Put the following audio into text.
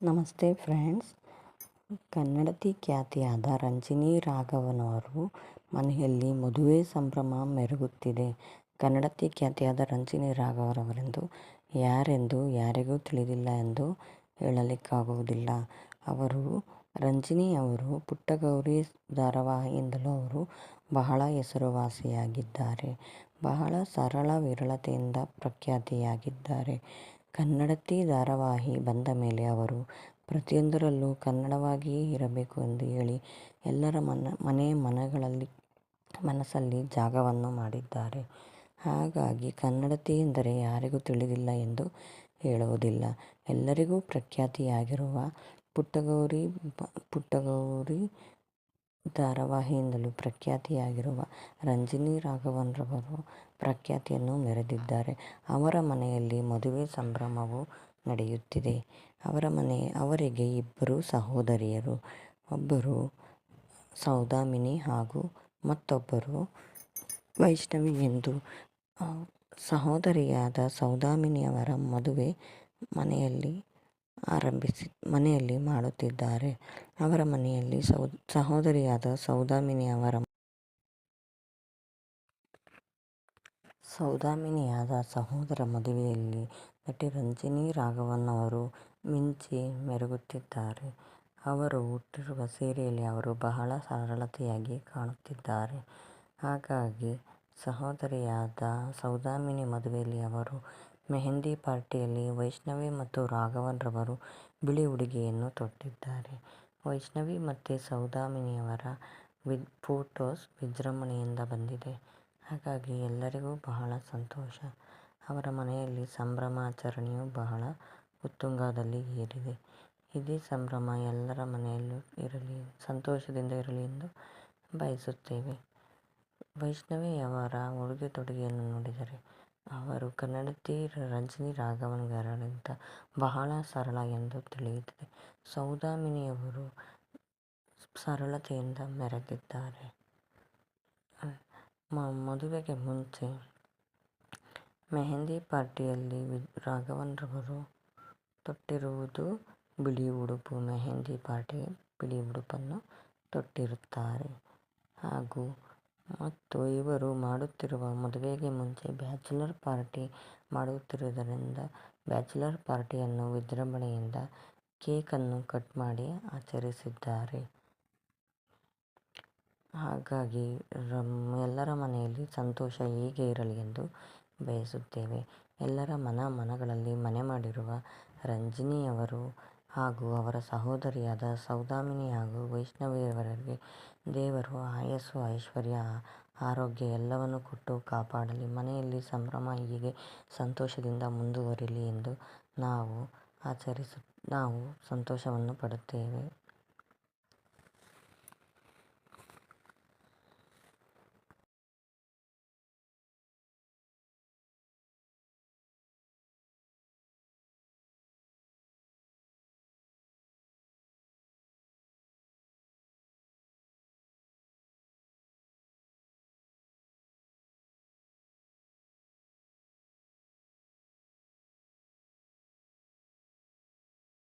ನಮಸ್ತೆ ಫ್ರೆಂಡ್ಸ್. ಕನ್ನಡತಿ ಖ್ಯಾತಿಯಾದ ರಂಜಿನಿ ರಾಘವನ್ ಅವರು ಮನೆಯಲ್ಲಿ ಮದುವೆ ಸಂಭ್ರಮ ಮೆರುಗುತ್ತಿದೆ. ಕನ್ನಡತಿ ಖ್ಯಾತಿಯಾದ ರಂಜಿನಿ ರಾಘವರವರೆಂದು ಯಾರೆಂದು ಯಾರಿಗೂ ತಿಳಿದಿಲ್ಲ ಎಂದು ಹೇಳಲಿಕ್ಕಾಗುವುದಿಲ್ಲ. ರಂಜಿನಿ ಅವರು ಪುಟ್ಟಗೌರಿ ಧಾರಾವಾಹಿಯಿಂದಲೂ ಅವರು ಬಹಳ ಹೆಸರುವಾಸಿಯಾಗಿದ್ದಾರೆ. ಬಹಳ ಸರಳ ವಿರಳತೆಯಿಂದ ಪ್ರಖ್ಯಾತಿಯಾಗಿದ್ದಾರೆ. ಕನ್ನಡತಿ ಧಾರಾವಾಹಿ ಬಂದ ಮೇಲೆ ಅವರು ಪ್ರತಿಯೊಂದರಲ್ಲೂ ಕನ್ನಡವಾಗಿಯೇ ಇರಬೇಕು ಎಂದು ಹೇಳಿ ಎಲ್ಲರ ಮನಸ್ಸಲ್ಲಿ ಜಾಗವನ್ನು ಮಾಡಿದ್ದಾರೆ. ಹಾಗಾಗಿ ಕನ್ನಡತಿ ಎಂದರೆ ಯಾರಿಗೂ ತಿಳಿದಿಲ್ಲ ಎಂದು ಹೇಳುವುದಿಲ್ಲ. ಎಲ್ಲರಿಗೂ ಪ್ರಖ್ಯಾತಿಯಾಗಿರುವ ಪುಟ್ಟಗೌರಿ ಧಾರಾವಾಹಿಯಿಂದಲೂ ಪ್ರಖ್ಯಾತಿಯಾಗಿರುವ ರಂಜಿನಿ ರಾಘವನ್ ರವರು ಪ್ರಖ್ಯಾತಿಯನ್ನು ಮೆರೆದಿದ್ದಾರೆ. ಅವರ ಮನೆಯಲ್ಲಿ ಮದುವೆ ಸಂಭ್ರಮವು ನಡೆಯುತ್ತಿದೆ. ಅವರಿಗೆ ಇಬ್ಬರು ಸಹೋದರಿಯರು. ಒಬ್ಬರು ಸೌದಾಮಿನಿ ಹಾಗೂ ಮತ್ತೊಬ್ಬರು ವೈಷ್ಣವಿ ಎಂದು. ಸಹೋದರಿಯಾದ ಸೌದಾಮಿನಿಯವರ ಮದುವೆ ಮನೆಯಲ್ಲಿ ಮಾಡುತ್ತಿದ್ದಾರೆ. ಅವರ ಮನೆಯಲ್ಲಿ ಸಹೋದರಿಯಾದ ಸೌದಾಮಿನಿಯಾದ ಸಹೋದರ ಮದುವೆಯಲ್ಲಿ ನಟಿ ರಂಜಿನಿ ರಾಘವನ್ ಅವರು ಮಿಂಚಿ ಮೆರುಗುತ್ತಿದ್ದಾರೆ. ಅವರು ಉಟ್ಟಿರುವ ಸೀರೆಯಲ್ಲಿ ಅವರು ಬಹಳ ಸರಳತೆಯಾಗಿ ಕಾಣುತ್ತಿದ್ದಾರೆ. ಹಾಗಾಗಿ ಸಹೋದರಿಯಾದ ಸೌದಾಮಿನಿ ಮದುವೆಯಲ್ಲಿ ಅವರು ಮೆಹಂದಿ ಪಾರ್ಟಿಯಲ್ಲಿ ವೈಷ್ಣವಿ ಮತ್ತು ರಾಘವನ್ ರವರು ಬಿಳಿ ಉಡುಗೆಯನ್ನು ತೊಟ್ಟಿದ್ದಾರೆ. ವೈಷ್ಣವಿ ಮತ್ತು ಸೌದಾಮಿನಿಯವರ ಫೋಟೋಸ್ ವಿಜೃಂಭಣೆಯಿಂದ ಬಂದಿದೆ. ಹಾಗಾಗಿ ಎಲ್ಲರಿಗೂ ಬಹಳ ಸಂತೋಷ. ಅವರ ಮನೆಯಲ್ಲಿ ಸಂಭ್ರಮಾಚರಣೆಯು ಬಹಳ ಉತ್ತುಂಗದಲ್ಲಿ ಏರಿದೆ. ಇದೇ ಸಂಭ್ರಮ ಎಲ್ಲರ ಮನೆಯಲ್ಲೂ ಇರಲಿ, ಸಂತೋಷದಿಂದ ಇರಲಿ ಎಂದು ಬಯಸುತ್ತೇವೆ. ವೈಷ್ಣವಿಯವರ ಉಡುಗೆ ತೊಡುಗೆಯನ್ನು ನೋಡಿದರೆ ಅವರು ಕನ್ನಡತಿ ರಂಜಿನಿ ರಾಘವನ್ಗಿಂತ ಬಹಳ ಸರಳ ಎಂದು ತಿಳಿಯುತ್ತದೆ. ಸೌದಾಮಿನಿಯವರು ಸರಳತೆಯಿಂದ ಮೆರೆದಿದ್ದಾರೆ. ಮದುವೆಗೆ ಮುಂಚೆ ಮೆಹಂದಿ ಪಾರ್ಟಿಯಲ್ಲಿ ರಾಘವನ್ ರವರು ತೊಟ್ಟಿರುವುದು ಬಿಳಿ ಉಡುಪು. ಮೆಹಂದಿ ಪಾರ್ಟಿಗೆ ಬಿಳಿ ಉಡುಪನ್ನು ತೊಟ್ಟಿರುತ್ತಾರೆ. ಮತ್ತು ಇವರು ಮಾಡುತ್ತಿರುವ ಮದುವೆಗೆ ಮುಂಚೆ ಬ್ಯಾಚುಲರ್ ಪಾರ್ಟಿ ಮಾಡುತ್ತಿರುವುದರಿಂದ ಬ್ಯಾಚುಲರ್ ಪಾರ್ಟಿಯನ್ನು ವಿಜೃಂಭಣೆಯಿಂದ ಕೇಕನ್ನು ಕಟ್ ಮಾಡಿ ಆಚರಿಸಿದ್ದಾರೆ. ಹಾಗಾಗಿ ಎಲ್ಲರ ಮನೆಯಲ್ಲಿ ಸಂತೋಷ ಹೀಗೆ ಇರಲಿ ಎಂದು ಬಯಸುತ್ತೇವೆ. ಎಲ್ಲರ ಮನಗಳಲ್ಲಿ ಮನೆ ಮಾಡಿರುವ ರಂಜಿನಿಯವರು ಹಾಗೂ ಅವರ ಸಹೋದರಿಯಾದ ಸೌದಾಮಿನಿ ಹಾಗೂ ವೈಷ್ಣವಿಯವರಿಗೆ ದೇವರು ಆಯಸ್ಸು, ಐಶ್ವರ್ಯ, ಆರೋಗ್ಯ ಎಲ್ಲವನ್ನೂ ಕೊಟ್ಟು ಕಾಪಾಡಲಿ. ಮನೆಯಲ್ಲಿ ಸಂಭ್ರಮ ಹೀಗೆ ಸಂತೋಷದಿಂದ ಮುಂದುವರಿಯಲಿ ಎಂದು ನಾವು ಸಂತೋಷವನ್ನು ಪಡುತ್ತೇವೆ.